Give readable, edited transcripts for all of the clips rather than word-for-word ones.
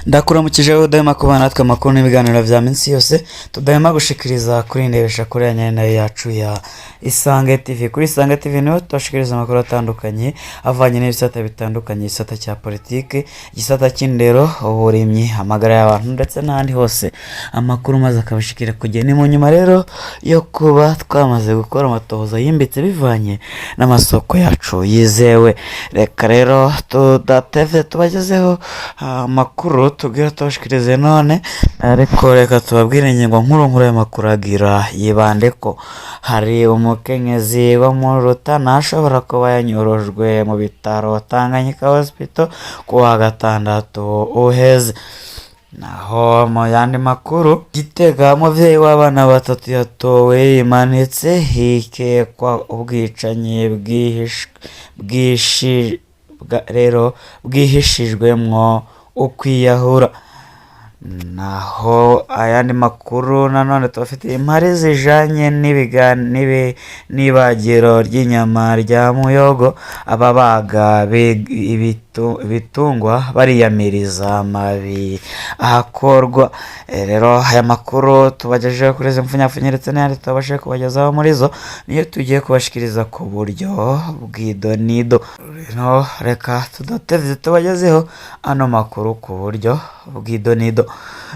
ndakuramukije wowe udahema kubana natwe amakuru n'ibiganiro bya minsi yose tudahema gushikiriza kuri ndebesha kuri ya nayo yacu ya Isange TV. Kuri Isange TV niho tubashikiriza amakuru atandukanye avanye n'ibisata bitandukanye, igisata cya politiki, igisata cy'indero, uburimyi, amagara y'abantu ndetse n'ahandi hose amakuru maze akabashikira kugera. Ni mu nyuma rero yo kuba twamaze gukora amatohoza yimbitse bivanye n'amasoko yacu yizewe. Reka rero tudateve tubagezeho amakuru tubwira tubashikirize none, ariko reka tubabwire ingingo nkuru y'amakuru agira yibande ko hari umukenyezi wo mu Rutana ashobora kuba yanyorojwe mu bitaro Tanganyika Hospital ku wa gatandatu uheze. Naho mu yandi makuru, Gitega umubyeyi w'abana batatu yatowe yimanitse hikekwa ubwicanyi bwihishijwemwo ukwiyahura. Naho ayandi makuru nanone tubafitiye impari zijanye n'ibagiro ry'inyama rya Muyogo, ababaga ibitungwa bariyamiriza amabi ahakorwa. Rero aya makuru tubagejeje kuri izi mfunyapfunya ndetse n'ayandi tutabashe kubagezaho muri zo niyo tugiye kubashikiriza ku buryo bw'idonido. Rero reka tudatevye tubagezeho ano makuru ku buryo bw'idonido.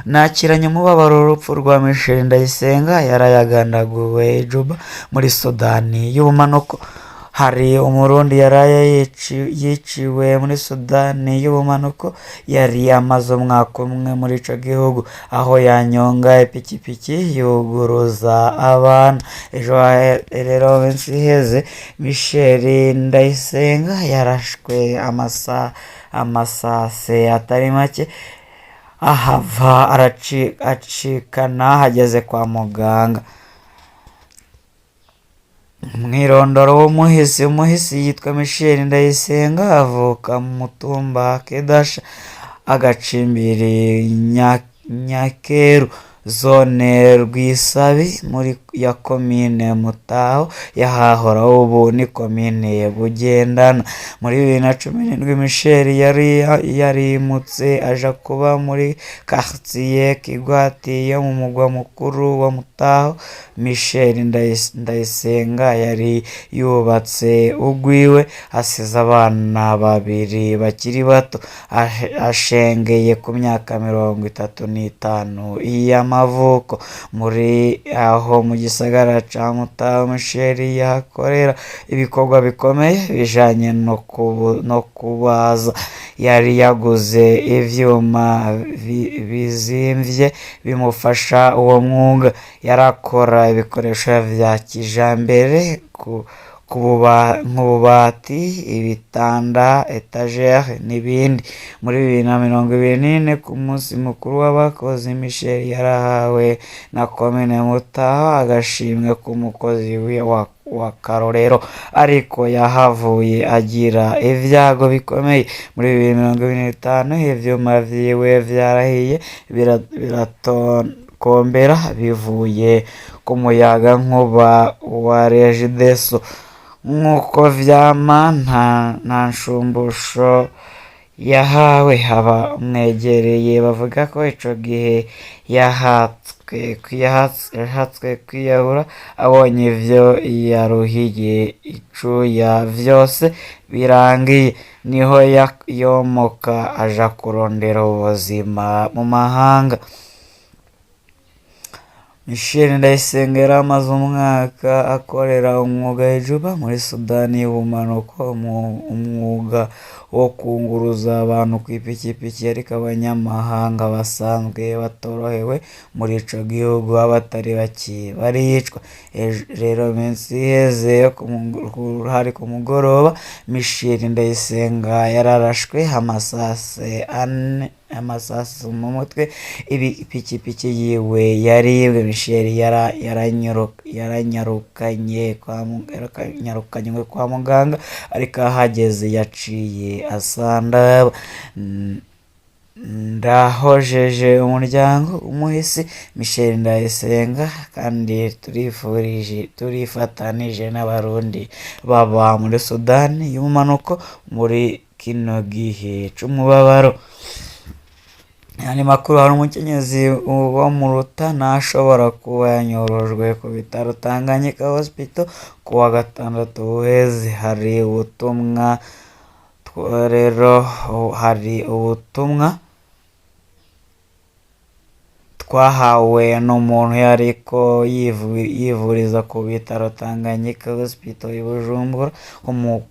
Nakiranye umubabaro urupfu rwa Michel Ndayisenga yarayagandaguwe Juba muri Sudani y'ubumanuko. Hari umurundi yaraye yiciwe muri Sudani y'ubumanuko, yari amaze umwaka umwe muri ico gihugu, aho yanyonga ipikipiki yuguruza abana. Ejo rero minsi iheze Michel Ndayisenga yarashwe amasase atari make, ahava acikana hageze kwa muganga. Mwirondoro umuhisi yitwa Michel Ndayisenga, avuka mu mutumba Kedasha, agacimbiri Nyakeru, zone Rwisabi muri ya komine Mutaho yahahora ubu ni komine Bugendana. Muri 2017 Michel yarimutse aja kuba muri quartier Kigwati yo mu mugwa mukuru wa Mutaho. Michel Ndayisenga yari yubatse ugwiwe, asize abana babiri bakiri bato, ashengeye ku myaka 35 y'amavuko. Muri aho mu gisagara ca Mutaho Michel yakorera ibikorwa bikomeye bijanye no kubaza. Yari yaguze ivyuma bizimvye bimufasha uwo mwuga. Yarakora ibikoresho vya kijambere nk'ububati, ibitanda, etagere n'ibindi. Muri 2024 ku munsi mukuru w'abakozi, Michel yarahawe na komine Mutaho agashimwe k'umukozi w'akarorero, ariko yahavuye agira ivyago bikomeye. Muri 2025 ivyuma vyiwe vyarahiye biratokombera bivuye ku muyaga nkuba wa Regideso. Nk'uko vyama nta nshumbusho yahawe. Abamwegereye bavuga ko ico gihe yahatswe kwiyahura, abonye ivyo yaruhiye icuya vyose birangiye, niho yomoka aja kurondera ubuzima mu mahanga. Michel Ndayisenga yari amaze umwaka akorera umwuga Juba muri Sudani y'ubumanuko, umwuga wo kunguruza abantu ku ipikipiki, ariko abanyamahanga basanzwe batorohewe muri ico gihugu abatari bake baricwa. Rero minsi iheze hari ku mugoroba, Michel Ndayisenga yararashwe amasasu mu mutwe, ipikipiki yiwe yaribwe. Michel yaranyarukanywe kwa muganga, ariko ahageze yaciye asandaba. ndahojeje umuryango umuhisi Michel Ndayisenga kandi turifatanije n'abarundi baba muri Sudani y'ubumanuko muri kino gihe c'umubabaro. Yani makuru, hari umukenyezi wo mu Rutana ashobora kuba yanyorojwe ku bitaro Tanganyika Hospital ku wa gatandatu uheze. Hari ubutumwa twahawe n'umuntu yariko yivuriza ku bitaro Tanganyika Hospital i Bujumbura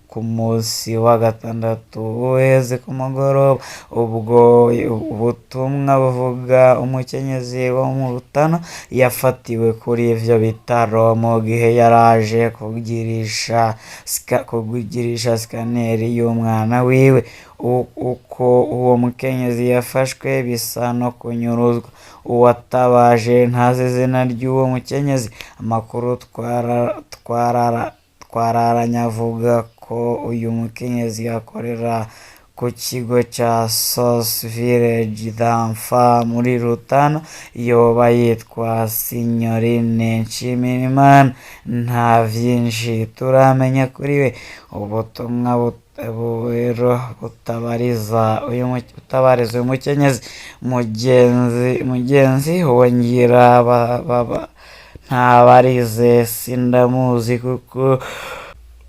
ku munsi wa gatandatu uheze ku mugoroba. Ubwo ubutumwa buvuga umukenyezi wo mu Rutana yafatiwe kuri ivyo bitaro mu gihe yaraje kugirisha skaneri y'umwana wiwe. Uko uwo mukenyezi yafashwe bisa no kunyuruzwa. Uwatabaje ntazi izina ry'uwo mukenyezi. Amakuru twararanye avuga ko uyu mukenyezi akorera ku kigo ca Sos Village d'Enfants muri Rutana, yoba yitwa Signorine Nshimirimana. Nta vyinshi turamenya kuri we. Ubutumwa rero butabariza uyu mukenyezi mugenzi wongira ntabarize sindamuzi kuko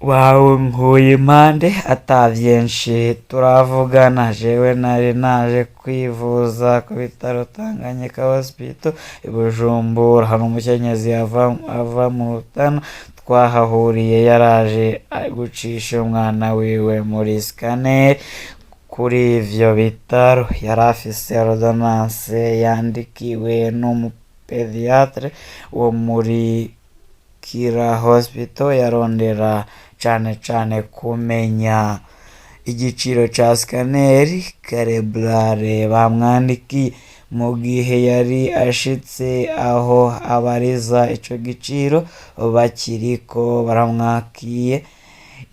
wawunkuye impande atavyinshi turavugana. Jewe nari naje kwivuza ku bitaro Tanganyika Hospital i Bujumbura. Hari umukenyezi ava mu Rutana twahahuriye yaraje gucisha umwana wiwe muri scanner kuri ivyo bitaro. Yari afise ordonnance yandikiwe n'umupediatre wo muri Kira Hospital. Yarondera cane kumenya igiciro ca scanner cerebrale bamwandikiye. Mu gihe yari ashitse aho abariza ico giciro bakiriko baramwakiye,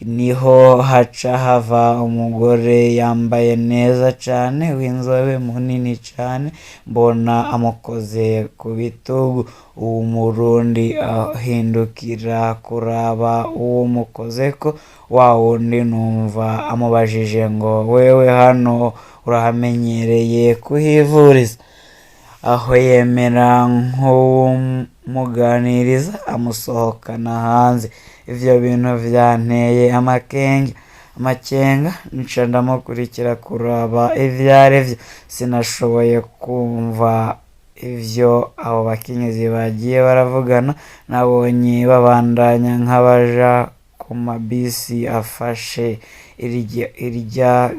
niho haca hava umugore yambaye neza cane w'inzobe munini cane, mbona amukoze ku bitugu. Uwo Murundi ahindukira kuraba uwo mukozeko, wa wundi numva amubajije ngo wewe hano urahamenyereye kuhivuriza? Aho yemera nk'uwumuganiriza amusohokana hanze. Ivyo bintu vyanteye amakenga nca ndamukurikira kuraba ivyarivyo. Sinashoboye kumva ivyo abo bakenyezi bagiye baravugana. Nabonye babandanya nk'abaja ku mabisi afashe irya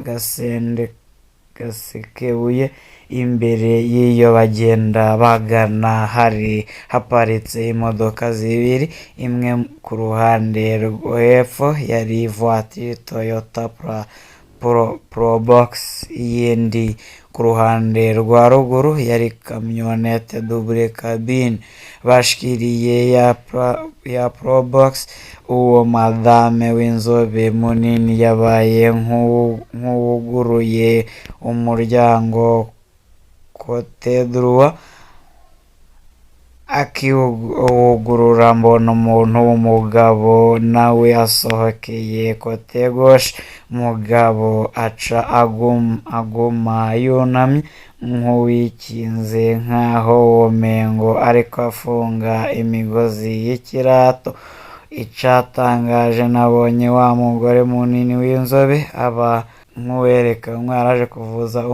gasekebuye. Imbere y'iyo bagenda bagana hari haparitse imodoka zibiri. Imwe ku ruhande rwo hepfo yari voiture Toyota Probox, iyindi ku ruhande rwa ruguru yari kamyonete double cabine. Bashikiriye ya Probox, uwo madame w'inzobe munini yabaye nk'uwuguruye umuryango kote droit. Akiwugurura mbona umuntu w'umugabo nawe asohokeye kote gauche. Mugabo aca aguma yunamye nk'uwikinze nkaho womengo ariko afunga imigozi y'ikirato. Icatangaje nabonye wa mugore munini w'inzobe aba nk'uwereka yaraje kuvuza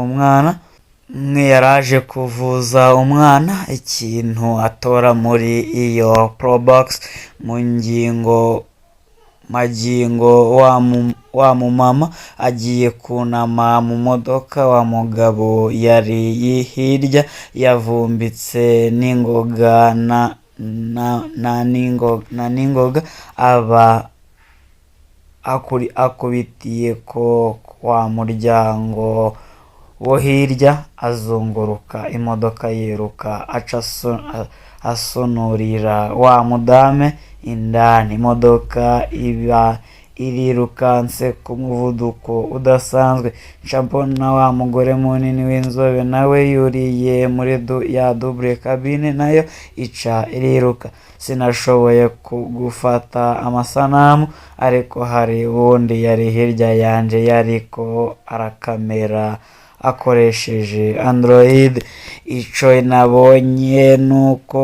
umwana. Ikintu atora muri iyo Probox magingo wa mumama agiye kunama mu modoka. Wa mugabo yari hirya yavumbitse n'ingoga na ningoga aba akubitiye ko wa muryango wo hirya azunguruka. Imodoka yiruka aca asunurira wa mudame indani. Imodoka iba irirukanse ku muvuduko udasanzwe, nca mbona wa mugore munini w'inzobe nawe yuriye muri ya double cabine nayo ica iriruka. Sinashoboye gufata amasanamu, ariko hari uwundi yari hirya yanje yariko arakamera akoresheje Android. Ico nabonye nuko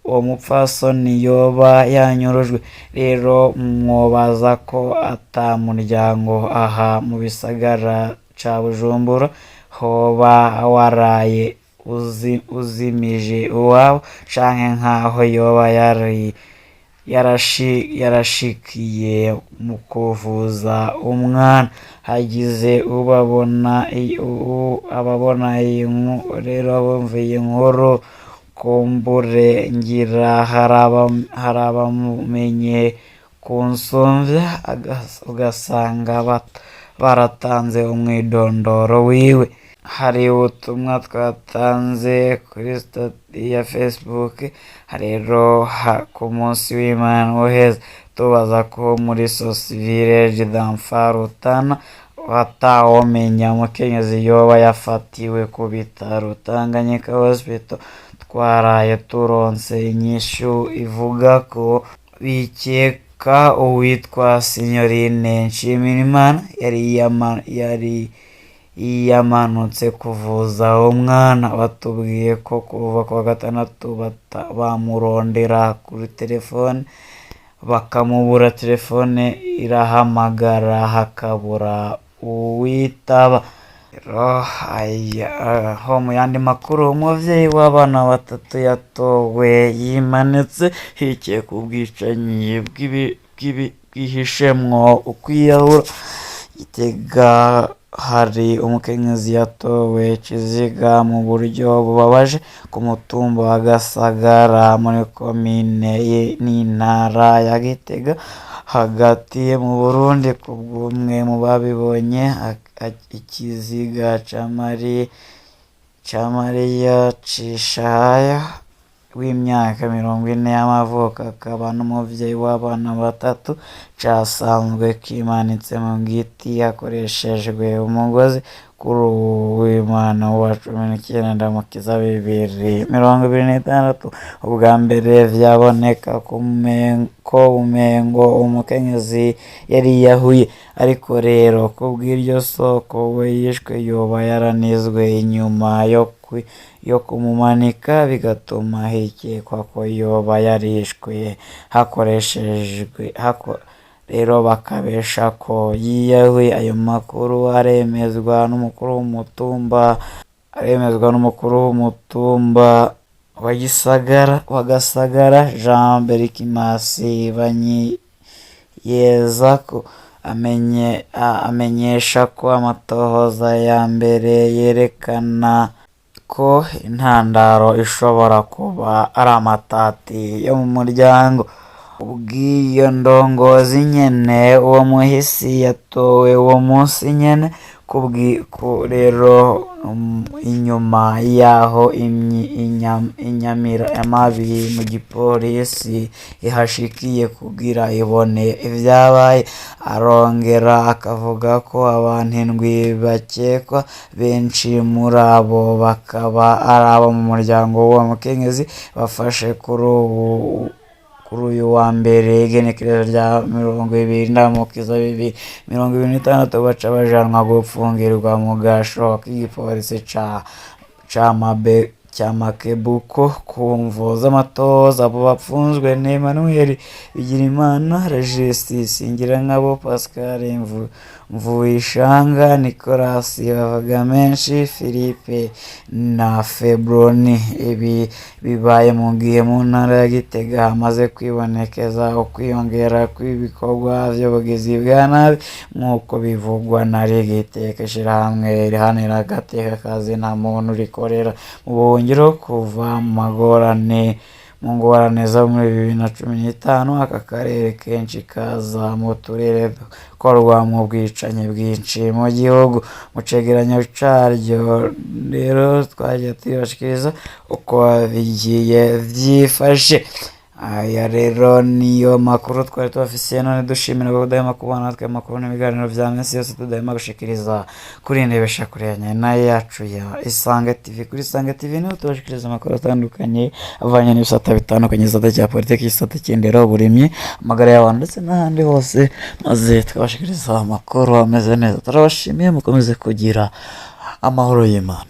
uwo mupfasoni yoba yanyurujwe. Rero mwobaza ko ata muryango aha mu bisagara ca Bujumbura hoba waraye uzimije uwabo, canke nkaho yoba yarashikiye mu kuvuza umwana. Hagize ababona iyi nkuru rero bumviye inkuru, kumbure ngira hari abamumenye kunsumvya, ugasanga baratanze umwidondoro wiwe. Hari ubutumwa twatanze kuri stati ya Facebook rero ku munsi w'Imana uheze, tubaza ko muri Source Village d'Enfants Rutana batawomenya umukenyezi yoba yafatiwe ku bitaro Tanganyika Hospital. Twaraye turonse inyishu ivuga ko bikeka uwitwa Signorine Nshimirimana yari yamanutse kuvuza umwana. Batubwiye ko kuva kwa gatandatu bamurondera kuri telefone bakamubura, telefone irahamagara hakabura uwitaba. Ho mu yandi makuru, umuvyeyi w'abana batatu yatowe yimanitse hikeka ubwicanyi bwihishemwo ukwiyahura. Gitega hari umukenyezi yatowe ikiziga mu buryo bubabaje ku mutumba wa Gasagara muri komine n'intara ya Gitega hagati mu Burundi. Kubw'umwe mu babibonye, ikiziga ca Mariya Cishaya w'imyaka 40 y'amavuko, akaba n'umuvyeyi w'abana batatu, casanzwe kimanitse mu giti hakoreshejwe umugozi kuri uw'Imana wa 19 Ndamukiza 2026. Ubwa mbere vyaboneka ko umengo umukenyezi yari yahuye, ariko rero kubw'iryo soko we yishwe yoba yaranizwe inyuma yo kumumanika, bigatuma hikekwa ko yoba yarishwe hakoreshejwe rero bakabesha ko yiyahuye. Ayo makuru aremezwa n'umukuru w'umutumba wa Gasagara Jean Berikimasi Banyiyeza, ko amenyesha ko amatohoza ya mbere yerekana ko intandaro ishobora kuba ari amatati yo mu muryango. Ubw'iyo ndongozi nyene, uwo muhisi yatowe uwo munsi nyene. Rero inyuma yaho amabi mu gipolisi ihashikiye kugira ibone ivyabaye. Arongera akavuga ko abantu 7 bakekwa, benshi muri abo bakaba ari abo mu muryango w'uwo mukenyezi, bafashe kuri uyu wa mbere igenekerezo rya 20 Ndamukiza 2026, baca bajanwa gupfungirwa mu gasho k'igipolisi ca Makebuko ku mvo z'amatohoza. Abo bapfunzwe ni Emmanuel Bigirimana, Regis Singirankabo, Pascal Mvuyishanga, Nicolas Bavugamenshi, Philippe na Febroni. Ibi bibaye mu gihe mu ntara ya Gitega hamaze kwibonekeza ukwiyongera kw'ibikorwa vy'ubugizi bwa nabi, nk'uko bivugwa na Gitega, ishirahamwe rihanira agateka kazina muntu rikorera mu buhungiro kuva mu ngorane zo muri 2015. Aka karere kenshi kaza mu turere dukorwa mu bwicanyi bwinshi mu gihugu. Mu cegeranyo caryo rero twagiye tubashikiriza uko bigiye vyifashe. aya rero niyo makuru twari tubafisiye, none dushimira ko udahema kubana natwe amakuru n'ibiganiro bya minsi yose tudahema gushikiriza kuri ndebesha kure ya nyina yacu ya Isange TV. Kuri Isange TV niho tubashikiriza amakuru atandukanye avanye n'ibisata bitandukanye, igisata cya politiki, igisata cy'indero, uburimyi, amagara y'abantu ndetse n'ahandi hose, maze tukabashikiriza amakuru ameze neza. Turabashimiye, mukomeze kugira amahoro y'Imana.